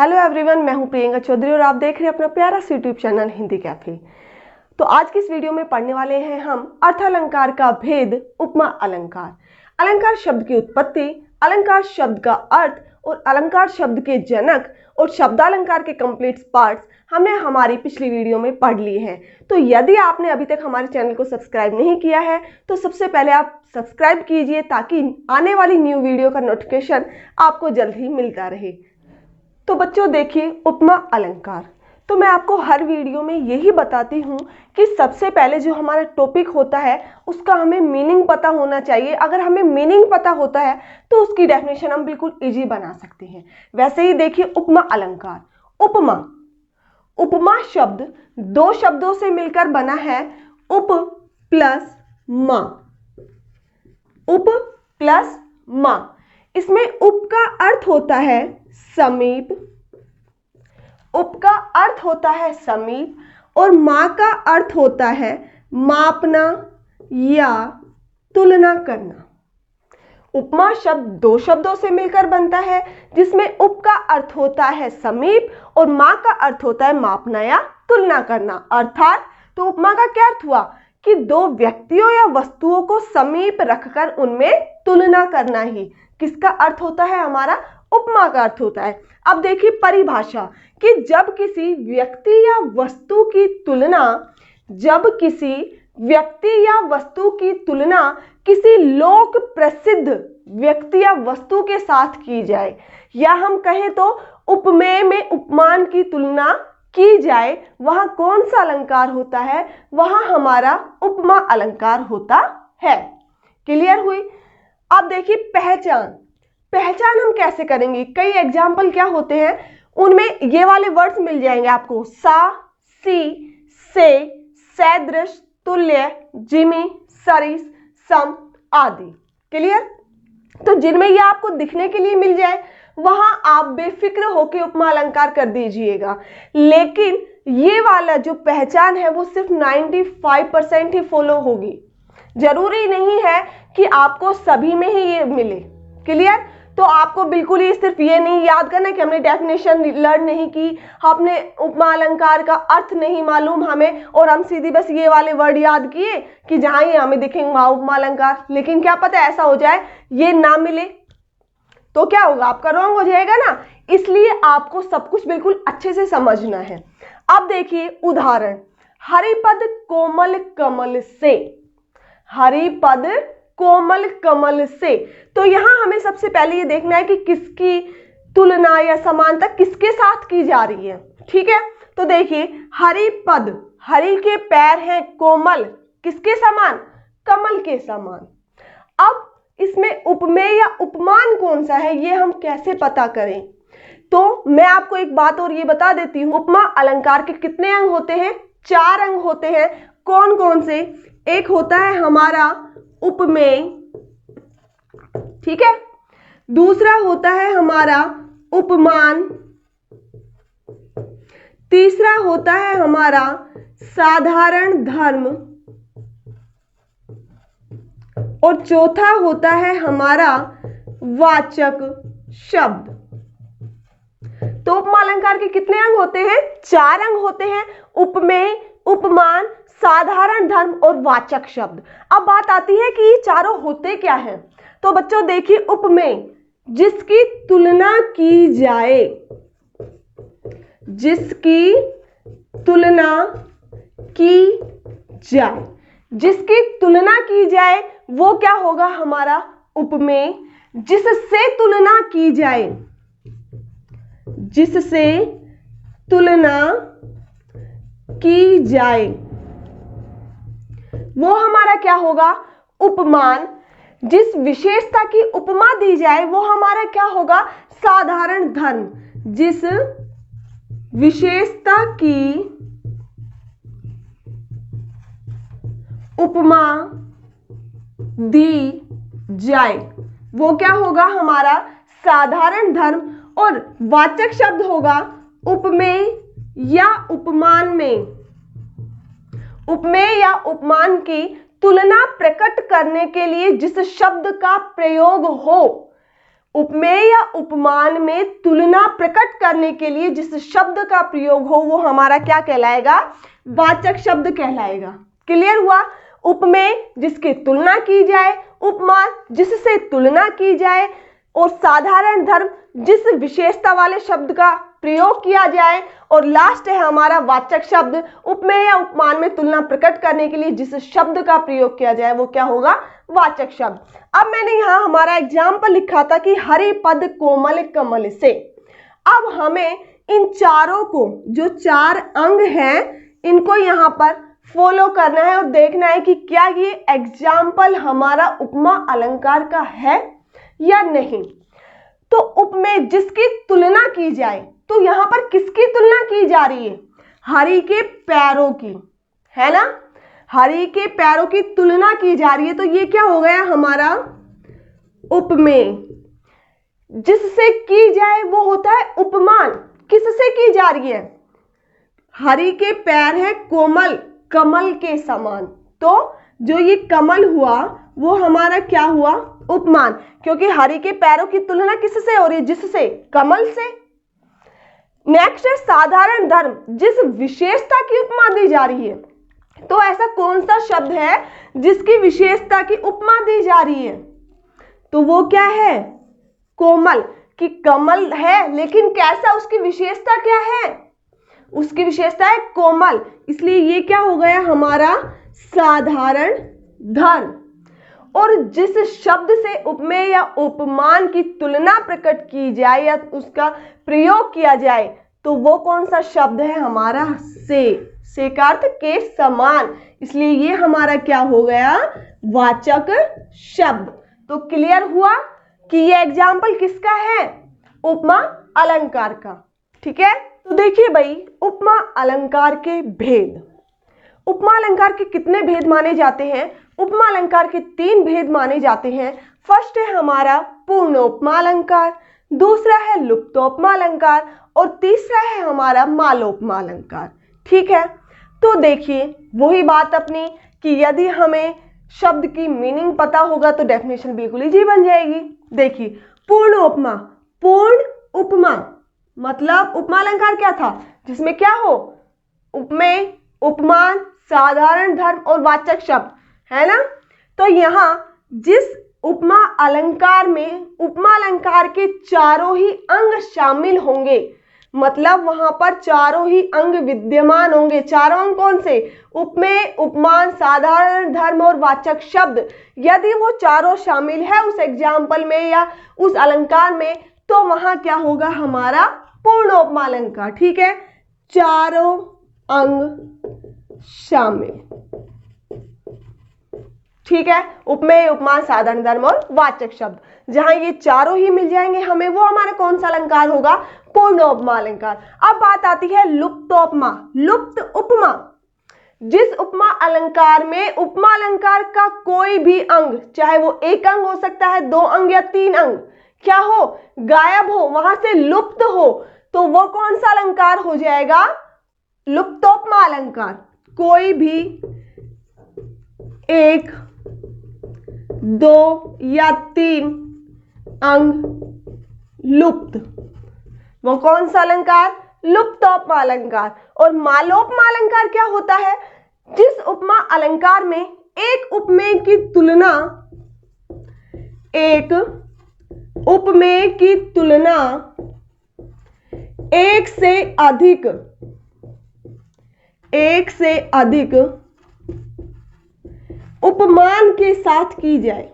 Hello everyone, मैं हूं प्रियंका चौधरी और आप देख रहे हैं अपना प्यारा सा यूट्यूब चैनल हिंदी कैफे। तो आज की इस वीडियो में पढ़ने वाले हैं हम अर्थ अलंकार का भेद, उपमा अलंकार, अलंकार शब्द की उत्पत्ति, अलंकार शब्द का अर्थ और अलंकार शब्द के जनक और शब्दालंकार के कंप्लीट पार्ट्स हमने हमारी पिछली वीडियो में पढ़ लिए हैं। तो यदि आपने अभी तक हमारे चैनल को सब्सक्राइब नहीं किया है तो सबसे पहले आप सब्सक्राइब कीजिए ताकि आने वाली न्यू वीडियो का नोटिफिकेशन आपको जल्द ही मिलता रहे। तो बच्चों देखिए, उपमा अलंकार, तो मैं आपको हर वीडियो में यही बताती हूँ कि सबसे पहले जो हमारा टॉपिक होता है उसका हमें मीनिंग पता होना चाहिए। अगर हमें मीनिंग पता होता है तो उसकी डेफिनेशन हम बिल्कुल इजी बना सकते हैं। वैसे ही देखिए उपमा अलंकार, उपमा, उपमा शब्द दो शब्दों से मिलकर बना है, उप प्लस मा, उप प्लस मा। इसमें उप का अर्थ होता है समीप, उप का अर्थ होता है समीप और मा का अर्थ होता है मापना या तुलना करना। उपमा शब्द दो शब्दों से मिलकर बनता है जिसमें उप का अर्थ होता है समीप और मा का अर्थ होता है मापना या तुलना करना। अर्थात तो उपमा का क्या अर्थ हुआ कि दो व्यक्तियों या वस्तुओं को समीप रखकर उनमें तुलना करना ही किसका अर्थ होता है, हमारा उपमा का अर्थ होता है। अब देखिए परिभाषा कि जब किसी व्यक्ति या वस्तु की तुलना, जब किसी व्यक्ति या वस्तु की तुलना किसी लोक प्रसिद्ध व्यक्ति या वस्तु के साथ की जाए, या हम कहें तो उपमेय में उपमान की तुलना की जाए, वहां कौन सा अलंकार होता है, वहां हमारा उपमा अलंकार होता है। क्लियर हुई। अब देखिए पहचान, पहचान हम कैसे करेंगे, कई एग्जाम्पल क्या होते हैं उनमें ये वाले वर्ड्स मिल जाएंगे आपको, सा, सी, से, सदृश, तुल्य, जिमी, सरिस, सम आदि। क्लियर। तो जिनमें ये आपको दिखने के लिए मिल जाए वहां आप बेफिक्र होकर उपमा अलंकार कर दीजिएगा। लेकिन ये वाला जो पहचान है वो सिर्फ 95% ही फॉलो होगी, जरूरी नहीं है कि आपको सभी में ही ये मिले। क्लियर। तो आपको बिल्कुल ही सिर्फ ये नहीं याद करना कि हमने डेफिनेशन लर्न नहीं की, आपने उपमा अलंकार का अर्थ नहीं मालूम हमें और हम सीधी बस ये वाले वर्ड याद किए कि जहां ये हमें दिखेंगे वहां उपमा अलंकार। लेकिन क्या पता ऐसा हो जाए ये ना मिले तो क्या होगा, आपका रॉन्ग हो जाएगा ना। इसलिए आपको सब कुछ बिल्कुल अच्छे से समझना है। अब देखिए उदाहरण, हरिपद कोमल कमल से, हरिपद कोमल कमल से। तो यहां हमें सबसे पहले ये देखना है कि किसकी तुलना या समानता किसके साथ की जा रही है। ठीक है। तो देखिए हरिपद, हरि के पैर हैं, कोमल किसके समान, कमल के समान। अब इसमें उपमेय या उपमान कौन सा है ये हम कैसे पता करें, तो मैं आपको एक बात और ये बता देती हूं, उपमा अलंकार के कितने अंग होते हैं, 4 अंग होते हैं। कौन कौन से, एक होता है हमारा उपमेय, ठीक है, दूसरा होता है हमारा उपमान, तीसरा होता है हमारा साधारण धर्म और चौथा होता है हमारा वाचक शब्द। तो उपमा अलंकार के कितने अंग होते हैं, 4 अंग होते हैं, उपमेय, उपमान, साधारण धर्म और वाचक शब्द। अब बात आती है कि ये चारों होते क्या हैं। तो बच्चों देखिए उपमेय, जिसकी तुलना की जाए, जिसकी तुलना की जाए, जिसकी तुलना की जाए वो क्या होगा, हमारा उपमेय। जिससे तुलना की जाए, जिससे तुलना की जाए वो हमारा क्या होगा, उपमान। जिस विशेषता की उपमा दी जाए वो हमारा क्या होगा, साधारण धर्म। जिस विशेषता की उपमा दी जाए वो क्या होगा, हमारा साधारण धर्म। और वाचक शब्द होगा उपमेय या उपमान में, उपमेय या उपमान की तुलना प्रकट करने के लिए जिस शब्द का प्रयोग हो उपमेय या उपमान में तुलना प्रकट करने के लिए जिस शब्द का प्रयोग हो वो हमारा क्या कहलाएगा? वाचक शब्द कहलाएगा। क्लियर हुआ? उपमेय जिसकी तुलना की जाए, उपमान जिससे तुलना की जाए, और साधारण धर्म जिस विशेषता वाले शब्द का प्रयोग किया जाए, और लास्ट है हमारा वाचक शब्द। उपमेय या उपमान में तुलना प्रकट करने के लिए जिस शब्द का प्रयोग किया जाए वो क्या होगा? वाचक शब्द। अब मैंने यहां हमारा एग्जाम्पल लिखा था कि हरि पद कोमल कमल से। अब हमें इन चारों को, जो 4 अंग हैं, इनको यहां पर फॉलो करना है और देखना है कि क्या ये एग्जाम्पल हमारा उपमा अलंकार का है या नहीं। तो उपमेय जिसकी तुलना की जाए, तो यहां पर किसकी तुलना की जा रही है? हरि के पैरों की, है ना? हरि के पैरों की तुलना की जा रही है, तो ये क्या हो गया हमारा? उपमेय। जिससे की जाए वो होता है उपमान। किससे की जा रही है? हरि के पैर है कोमल, कमल के समान, तो जो ये कमल हुआ वो हमारा क्या हुआ? उपमान, क्योंकि हरि के पैरों की तुलना किससे हो रही है? जिससे? कमल से। नेक्स्ट है साधारण धर्म, जिस विशेषता की उपमा दी जा रही है। तो ऐसा कौन सा शब्द है जिसकी विशेषता की उपमा दी जा रही है? तो वो क्या है? कोमल। कि कमल है लेकिन कैसा, उसकी विशेषता क्या है? उसकी विशेषता है कोमल, इसलिए ये क्या हो गया हमारा? साधारण धर्म। और जिस शब्द से उपमेय या उपमान की तुलना प्रकट की जाए या उसका प्रयोग किया जाए, तो वो कौन सा शब्द है हमारा? से का अर्थ के समान, इसलिए ये हमारा क्या हो गया? वाचक शब्द। तो क्लियर हुआ कि ये एग्जाम्पल किसका है? उपमा अलंकार का। ठीक है, तो देखिए भाई, उपमा अलंकार के भेद। उपमा अलंकार के कितने भेद माने जाते हैं? उपमा अलंकार के 3 भेद माने जाते हैं। फर्स्ट है हमारा पूर्ण उपमा अलंकार, दूसरा है लुप्तोपमा अलंकार, और तीसरा है हमारा मालोपमा अलंकार। ठीक है, तो देखिए वही बात अपनी कि यदि हमें शब्द की मीनिंग पता होगा तो डेफिनेशन बिल्कुल इजी बन जाएगी। देखिए, पूर्ण उपमा, पूर्ण उपमा मतलब उपमा अलंकार क्या था? जिसमें क्या हो? उपमेय, उपमान, साधारण धर्म और वाचक शब्द, है ना? तो यहां जिस उपमा अलंकार में उपमा अलंकार के चारों ही अंग शामिल होंगे, मतलब वहां पर चारों ही अंग विद्यमान होंगे। चारों अंग कौन से? उपमेय, उपमान, साधारण धर्म और वाचक शब्द। यदि वो चारों शामिल है उस एग्जाम्पल में या उस अलंकार में, तो वहां क्या होगा हमारा? पूर्ण उपमा अलंकार। ठीक है, चारों अंग शामिल। ठीक है, उपमेय, उपमान, साधारण धर्म और वाचक शब्द, जहां ये चारों ही मिल जाएंगे हमें, वो हमारा कौन सा अलंकार होगा? पूर्ण उपमा अलंकार। अब बात आती है लुप्तोपमा, लुप्त उपमा। जिस उपमा अलंकार में उपमा अलंकार का कोई भी अंग, चाहे वो एक अंग हो सकता है, 2 अंग या 3 अंग, क्या हो? गायब हो, वहां से लुप्त हो, तो वो कौन सा अलंकार हो जाएगा? लुप्तोपमा अलंकार। कोई भी 1, 2 या 3 अंग लुप्त, वो कौन सा अलंकार? लुप्तोपमा अलंकार। और मालोपमा अलंकार क्या होता है? जिस उपमा अलंकार में एक उपमेय की तुलना, एक उपमेय की तुलना एक से अधिक उपमान के साथ की जाए।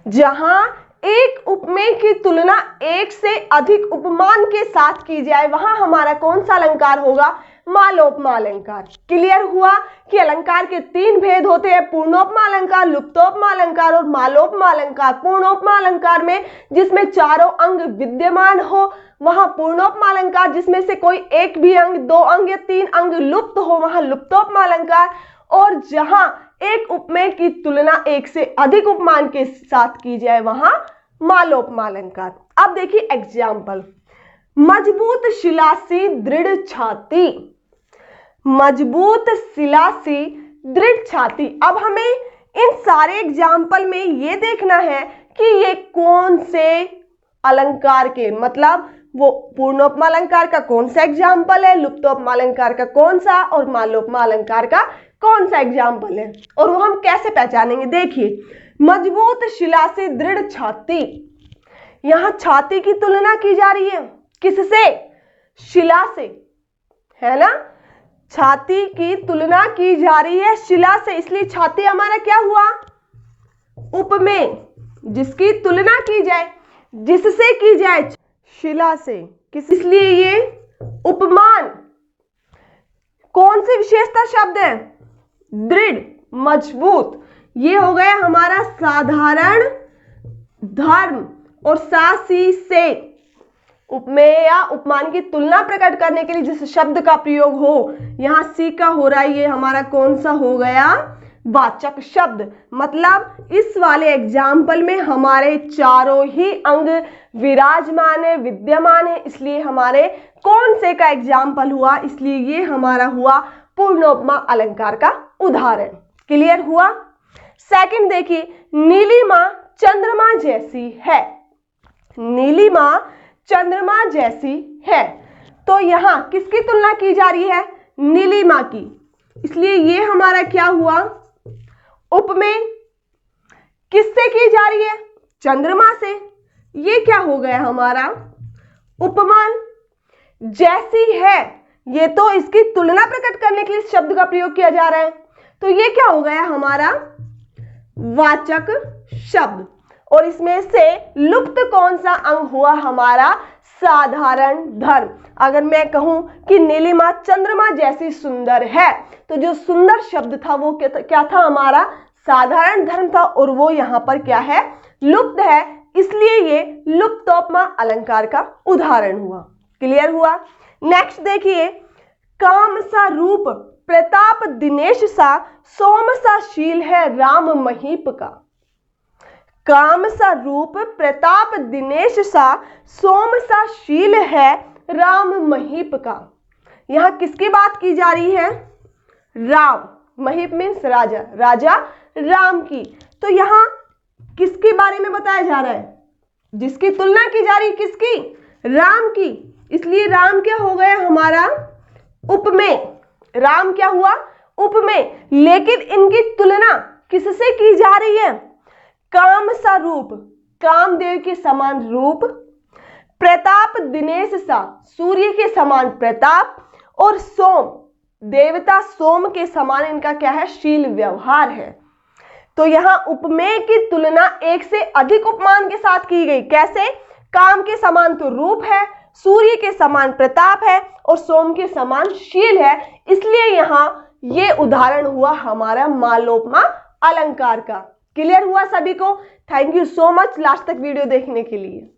जहां एक उपमेय की तुलना एक से अधिक उपमान के साथ की जाए, वहां हमारा कौन सा अलंकार होगा? मालोपमा अलंकार। क्लियर हुआ कि अलंकार के 3 भेद होते हैं, पूर्णोपमा अलंकार, लुप्तोपमा अलंकार और मालोपमा अलंकार। पूर्णोपमा अलंकार में जिसमें चारों अंग विद्यमान हो, वहां पूर्णोपमा अलंकार। जिसमें से कोई एक भी अंग, 2 अंग या 3 अंग लुप्त हो, वहां लुप्तोपमा अलंकार। और जहां एक उपमेय की तुलना एक से अधिक उपमान के साथ की जाए, वहां मालोपमा अलंकार। अब देखिए एग्जाम्पल। मजबूत शिला सी दृढ़ छाती, मजबूत शिला सी दृढ़ छाती। अब हमें इन सारे एग्जाम्पल में ये देखना है कि ये कौन से अलंकार के, मतलब वो पूर्णोपमा अलंकार का कौन सा एग्जाम्पल है, लुप्तोपमा अलंकार का कौन सा, और मालोपमा अलंकार का कौन सा एग्जाम्पल है, और वो हम कैसे पहचानेंगे। देखिए, मजबूत शिला से दृढ़ छाती, यहां छाती की तुलना की जा रही है किससे? शिला से, है ना। छाती की तुलना की जा रही है शिला से, इसलिए छाती हमारा क्या हुआ? उपमेय, जिसकी तुलना की जाए, जिससे की जाए शिला से, इसलिए ये उपमान। कौन सी विशेषता शब्द है? दृढ़, मजबूत। ये हो गया हमारा साधारण धर्म, और सासी से उपमेय या उपमान की तुलना प्रकट करने के लिए जिस शब्द का प्रयोग हो, यहां सी का हो रहा है, ये हमारा कौन सा हो गया? वाचक शब्द। मतलब इस वाले एग्जाम्पल में हमारे चारों ही अंग विराजमान है, विद्यमान है, इसलिए हमारे कौन से का एग्जाम्पल हुआ? इसलिए ये हमारा हुआ पूर्णोपमा अलंकार का उदाहरण। क्लियर हुआ? सेकंड देखिए, नीलिमा चंद्रमा जैसी है। नीलिमा चंद्रमा जैसी है, तो यहां किसकी तुलना की जा रही है? नीलिमा की, इसलिए ये हमारा क्या हुआ? उपमेय। किससे की जा रही है? चंद्रमा से, ये क्या हो गया हमारा? उपमान। जैसी है, ये तो इसकी तुलना प्रकट करने के लिए इस शब्द का प्रयोग किया जा रहा है, तो ये क्या हो गया हमारा? वाचक शब्द। और इसमें से लुप्त कौन सा अंग हुआ हमारा? साधारण धर्म। अगर मैं कहूं कि नीलिमा चंद्रमा जैसी सुंदर है, तो जो सुंदर शब्द था वो क्या था हमारा? साधारण धर्म था, और वो यहां पर क्या है? लुप्त है, इसलिए ये लुप्तोपमा अलंकार का उदाहरण हुआ। क्लियर हुआ? नेक्स्ट देखिए, काम सा रूप प्रताप दिनेश सा सोम सा शील है राम महीप का। काम सा रूप प्रताप दिनेश सा सोम सा शील है राम महीप का। यहां किसकी बात की जा रही है? राम। महीप मीन्स राजा, राजा राम की। तो यहां किसके बारे में बताया जा रहा है? जिसकी तुलना की जा रही है, किसकी? राम की, इसलिए राम क्या हो गया हमारा? उपमेय। राम क्या हुआ? उपमेय। लेकिन इनकी तुलना किससे की जा रही है? काम सा रूप, कामदेव के समान रूप, प्रताप दिनेश सा, सूर्य के समान प्रताप, और सोम, देवता सोम के समान इनका क्या है? शील, व्यवहार है। तो यहां उपमेय की तुलना एक से अधिक उपमान के साथ की गई। कैसे? काम के समान तो रूप है, सूर्य के समान प्रताप है, और सोम के समान शील है, इसलिए यहां ये उदाहरण हुआ हमारा मालोपमा अलंकार का। क्लियर हुआ सभी को? Thank you so much last तक वीडियो देखने के लिए।